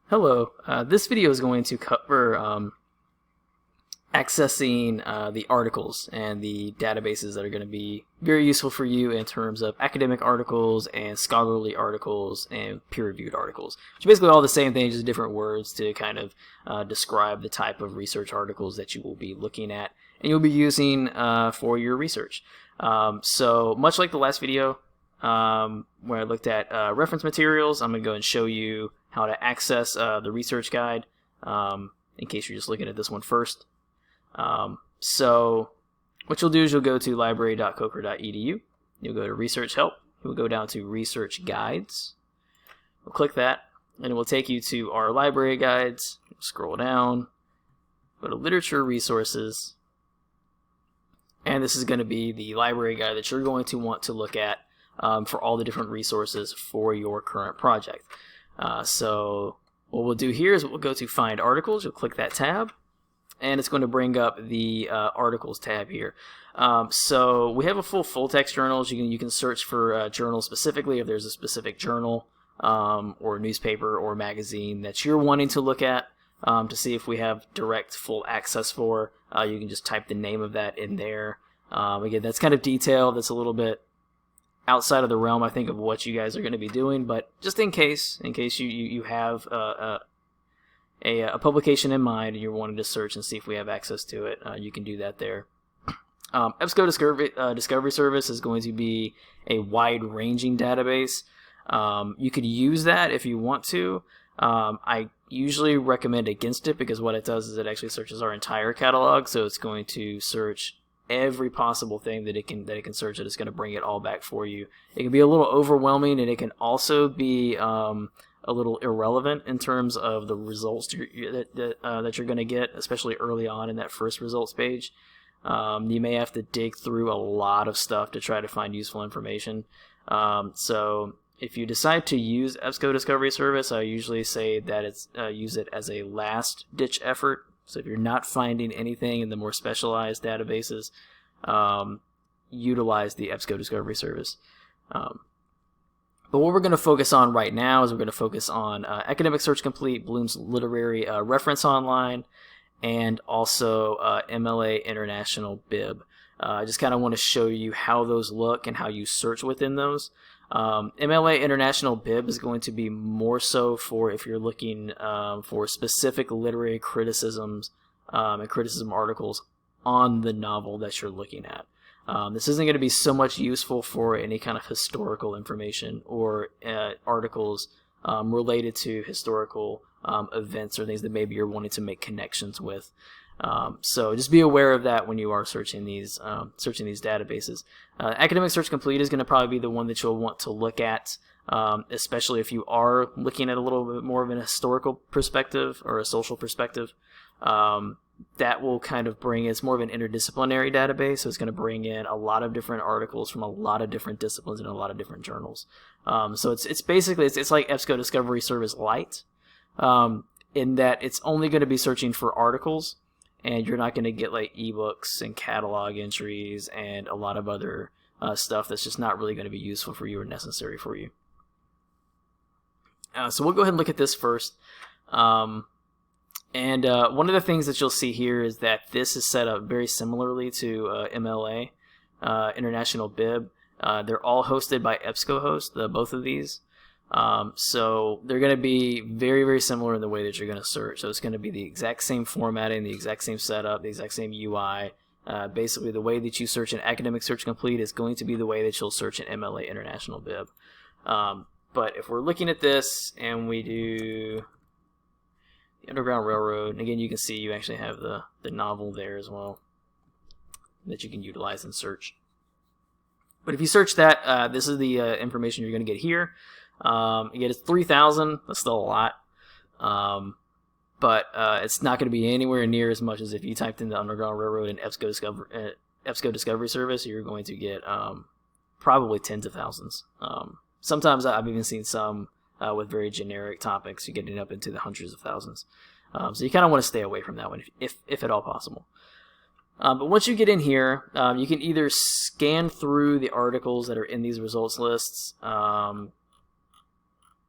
Hello, this video is going to cover accessing the articles and the databases that are going to be very useful for you in terms of academic articles and scholarly articles and peer-reviewed articles. Which are basically all the same thing, just different words to kind of describe the type of research articles that you will be looking at and you'll be using for your research. So much like the last video, where I looked at reference materials, I'm going to go and show you how to access the research guide in case you're just looking at this one first. So what you'll do is you'll go to library.coker.edu. You'll go to research help. You'll go down to research guides. We'll click that and it will take you to our library guides. Scroll down, go to literature resources, and this is going to be the library guide that you're going to want to look at for all the different resources for your current project. So what we'll do here is we'll go to Find Articles. You'll click that tab, and it's going to bring up the Articles tab here. So we have a full text journals. You can search for journals specifically if there's a specific journal or newspaper or magazine that you're wanting to look at to see if we have direct full access for. You can just type the name of that in there. Again, that's kind of detailed. That's a little bit outside of the realm, I think, of what you guys are going to be doing, but just in case you have a publication in mind and you're wanting to search and see if we have access to it, you can do that there. EBSCO Discovery Service is going to be a wide-ranging database. You could use that if you want to. I usually recommend against it because what it does is it actually searches our entire catalog, so it's going to search every possible thing that it can search, and it's going to bring it all back for you. It can be a little overwhelming, and it can also be a little irrelevant in terms of the results that you're going to get, especially early on in that first results page. You may have to dig through a lot of stuff to try to find useful information. So if you decide to use EBSCO Discovery Service, I usually say that it's use it as a last-ditch effort. So if you're not finding anything in the more specialized databases, utilize the EBSCO Discovery Service. But what we're going to focus on right now is we're going to focus on Academic Search Complete, Bloom's Literary Reference Online, and also MLA International Bib. I just kind of want to show you how those look and how you search within those. MLA International Bib is going to be more so for if you're looking for specific literary criticisms and criticism articles on the novel that you're looking at. This isn't going to be so much useful for any kind of historical information or articles related to historical events or things that maybe you're wanting to make connections with. So just be aware of that when you are searching these databases. Academic Search Complete is going to probably be the one that you'll want to look at, especially if you are looking at a little bit more of an historical perspective or a social perspective. That will kind of bring, it's more of an interdisciplinary database, so it's going to bring in a lot of different articles from a lot of different disciplines and a lot of different journals. So it's basically it's like EBSCO Discovery Service Lite, in that it's only going to be searching for articles, and you're not going to get like ebooks and catalog entries and a lot of other stuff that's just not really going to be useful for you or necessary for you. So we'll go ahead and look at this first. And one of the things that you'll see here is that this is set up very similarly to MLA International Bib. They're all hosted by EBSCOhost, both of these. So they're going to be very, very similar in the way that you're going to search. So it's going to be the exact same formatting, the exact same setup, the exact same UI. Basically, the way that you search in Academic Search Complete is going to be the way that you'll search in MLA International Bib. But if we're looking at this and we do the Underground Railroad, and again, you can see you actually have the novel there as well that you can utilize and search. But if you search that, this is the information you're going to get here. Again, it's 3,000. That's still a lot, but it's not going to be anywhere near as much as if you typed in the Underground Railroad and EBSCO Discovery Service. You're going to get probably tens of thousands. Sometimes I've even seen some with very generic topics. You're getting up into the hundreds of thousands. So you kind of want to stay away from that one if at all possible. But once you get in here, you can either scan through the articles that are in these results lists.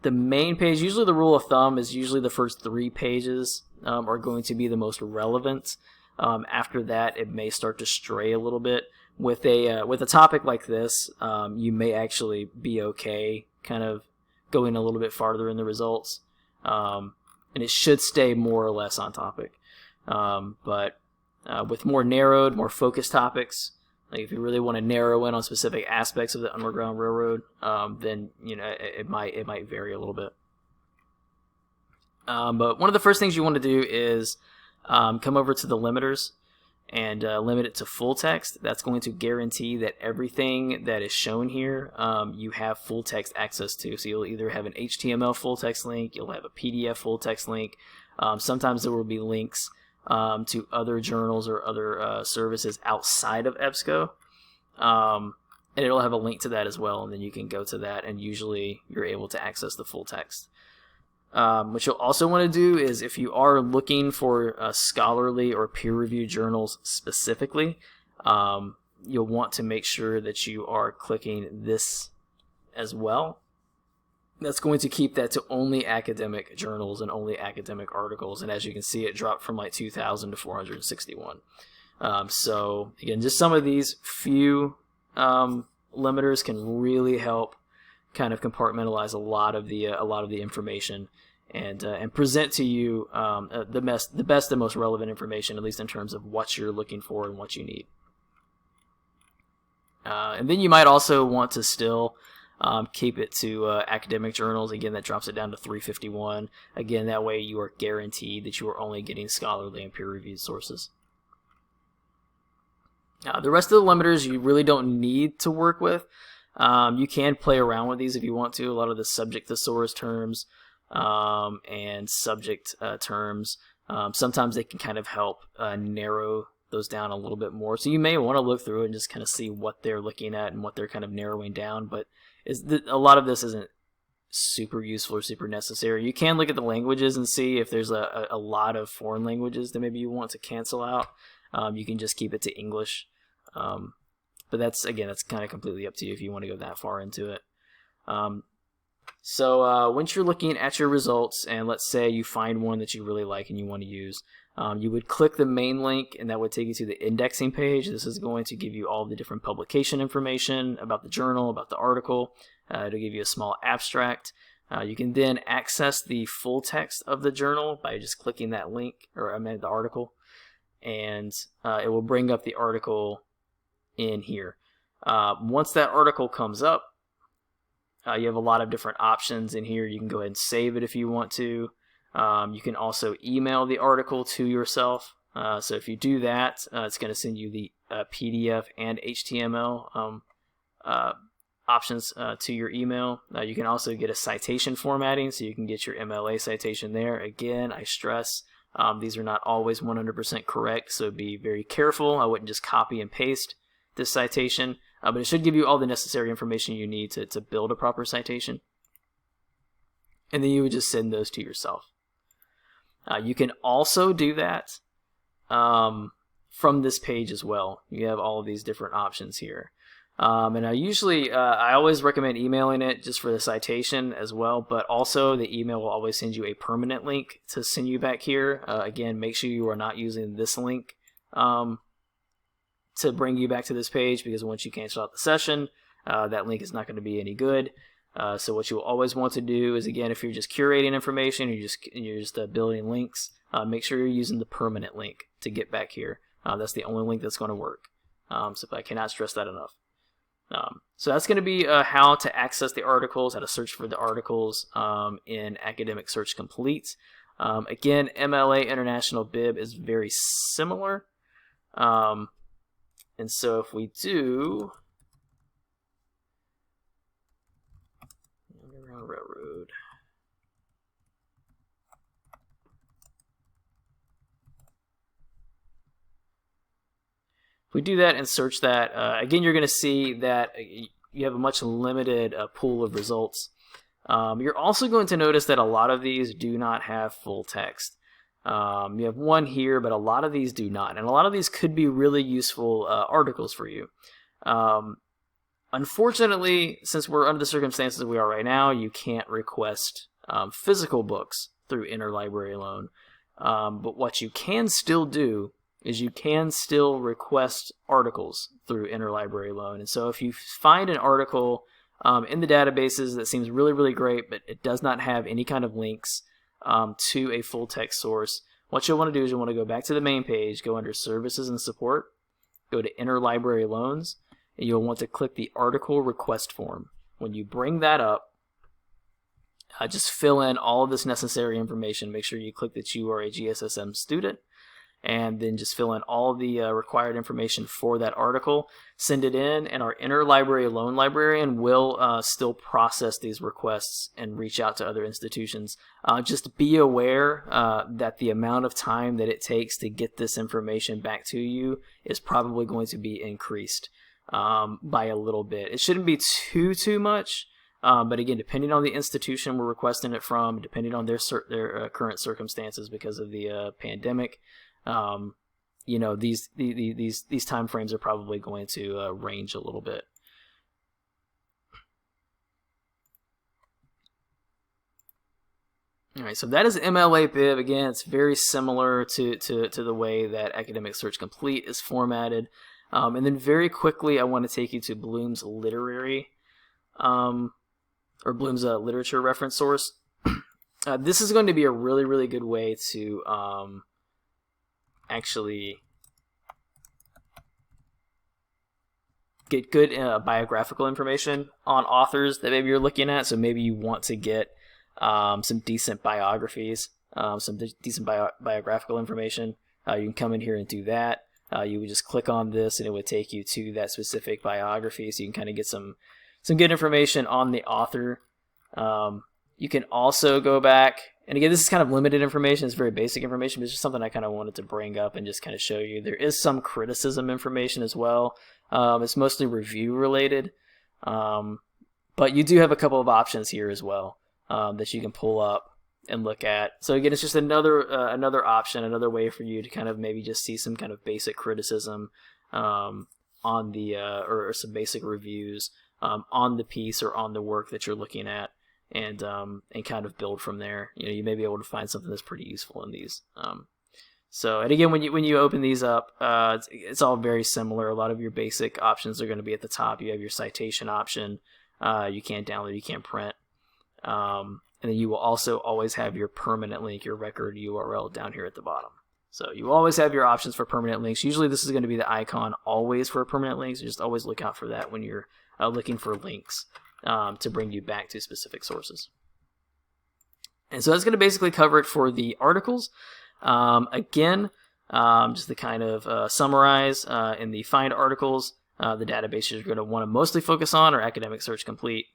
the main page, usually the rule of thumb is usually the first 3 pages are going to be the most relevant. After that, it may start to stray a little bit. With a topic like this, you may actually be okay kind of going a little bit farther in the results, and it should stay more or less on topic. But with more narrowed, more focused topics, like if you really want to narrow in on specific aspects of the Underground Railroad, then it might vary a little bit. But one of the first things you want to do is come over to the limiters and limit it to full text. That's going to guarantee that everything that is shown here you have full text access to. So you'll either have an HTML full text link, you'll have a PDF full text link. Sometimes there will be links to other journals or other services outside of EBSCO. And it'll have a link to that as well, and then you can go to that, and usually you're able to access the full text. What you'll also want to do is, if you are looking for scholarly or peer-reviewed journals specifically, you'll want to make sure that you are clicking this as well. That's going to keep that to only academic journals and only academic articles, and as you can see, it dropped from like 2,000 to 461. So again, just some of these few limiters can really help kind of compartmentalize a lot of the information and present to you the best and most relevant information, at least in terms of what you're looking for and what you need. And then you might also want to still keep it to academic journals. Again, that drops it down to 351. Again, that way you are guaranteed that you are only getting scholarly and peer-reviewed sources. The rest of the limiters you really don't need to work with. You can play around with these if you want to. A lot of the subject thesaurus terms and subject terms, sometimes they can kind of help narrow those down a little bit more. So you may want to look through it and just kind of see what they're looking at and what they're kind of narrowing down. But a lot of this isn't super useful or super necessary. You can look at the languages and see if there's a lot of foreign languages that maybe you want to cancel out. You can just keep it to English. But that's kind of completely up to you if you want to go that far into it. So once you're looking at your results, and let's say you find one that you really like and you want to use, you would click the main link, and that would take you to the indexing page. This is going to give you all the different publication information about the journal, about the article. It'll give you a small abstract. You can then access the full text of the journal by just clicking that link, or the article, and it will bring up the article in here. Once that article comes up, you have a lot of different options in here. You can go ahead and save it if you want to. You can also email the article to yourself. So if you do that, it's going to send you the PDF and HTML options to your email. You can also get a citation formatting, so you can get your MLA citation there. Again, I stress these are not always 100% correct, so be very careful. I wouldn't just copy and paste this citation, but it should give you all the necessary information you need to build a proper citation. And then you would just send those to yourself. You can also do that from this page as well. You have all of these different options here. And I always recommend emailing it just for the citation as well, but also the email will always send you a permanent link to send you back here. Again, make sure you are not using this link to bring you back to this page, because once you cancel out the session, that link is not going to be any good. So what you will always want to do is, again, if you're just curating information, you're just building links, make sure you're using the permanent link to get back here. That's the only link that's going to work. So I cannot stress that enough. So that's going to be how to access the articles, how to search for the articles in Academic Search Complete. Again, MLA International Bib is very similar. And so if we do Underground Railroad, if we do that and search that, again, you're going to see that you have a much limited pool of results. You're also going to notice that a lot of these do not have full text. You have one here, but a lot of these do not. And a lot of these could be really useful articles for you. Unfortunately, since we're under the circumstances we are right now, you can't request physical books through interlibrary loan. But what you can still do is you can still request articles through interlibrary loan. And so if you find an article in the databases that seems really, really great, but it does not have any kind of links to a full text source, what you'll want to do is you'll want to go back to the main page, go under Services and Support, go to Interlibrary Loans, and you'll want to click the Article Request Form. When you bring that up, just fill in all of this necessary information. Make sure you click that you are a GSSM student, and then just fill in all the required information for that article. Send it in, and our interlibrary loan librarian will still process these requests and reach out to other institutions. Just be aware that the amount of time that it takes to get this information back to you is probably going to be increased by a little bit. It shouldn't be too much. But again, depending on the institution we're requesting it from, depending on their current circumstances because of the pandemic, you know, these time frames are probably going to range a little bit. All right, so that is MLA-Bib. Again, it's very similar to the way that Academic Search Complete is formatted. And then very quickly, I want to take you to Bloom's literary, or Bloom's literature reference source. This is going to be a really, really good way to actually get good biographical information on authors that maybe you're looking at. So maybe you want to get some decent biographies, some decent biographical information. You can come in here and do that. You would just click on this and it would take you to that specific biography, so you can kind of get some good information on the author. You can also go back, and again, this is kind of limited information, it's very basic information, but it's just something I kind of wanted to bring up and just kind of show you. There is some criticism information as well. It's mostly review related, but you do have a couple of options here as well that you can pull up and look at. So again, it's just another option, another way for you to kind of maybe just see some kind of basic criticism on the or some basic reviews on the piece or on the work that you're looking at, and kind of build from there. You know, you may be able to find something that's pretty useful in these. So, and again, when you open these up, it's all very similar. A lot of your basic options are going to be at the top. You have your citation option. You can't download, you can't print. And then you will also always have your permanent link, your record URL down here at the bottom. So you always have your options for permanent links. Usually this is going to be the icon always for permanent links. So just always look out for that when you're looking for links to bring you back to specific sources. And so that's going to basically cover it for the articles. Again, just to kind of summarize, in the find articles, the databases you're going to want to mostly focus on are Academic Search Complete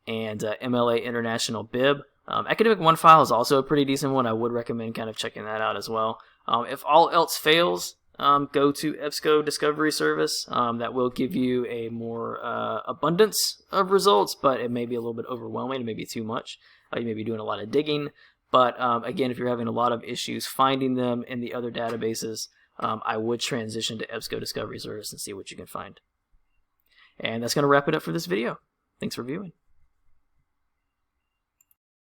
and MLA International Bib. Academic OneFile is also a pretty decent one. I would recommend kind of checking that out as well. If all else fails, go to EBSCO Discovery Service. That will give you a more abundance of results, but it may be a little bit overwhelming. It may be too much. You may be doing a lot of digging. But again, if you're having a lot of issues finding them in the other databases, I would transition to EBSCO Discovery Service and see what you can find. And that's going to wrap it up for this video. Thanks for viewing.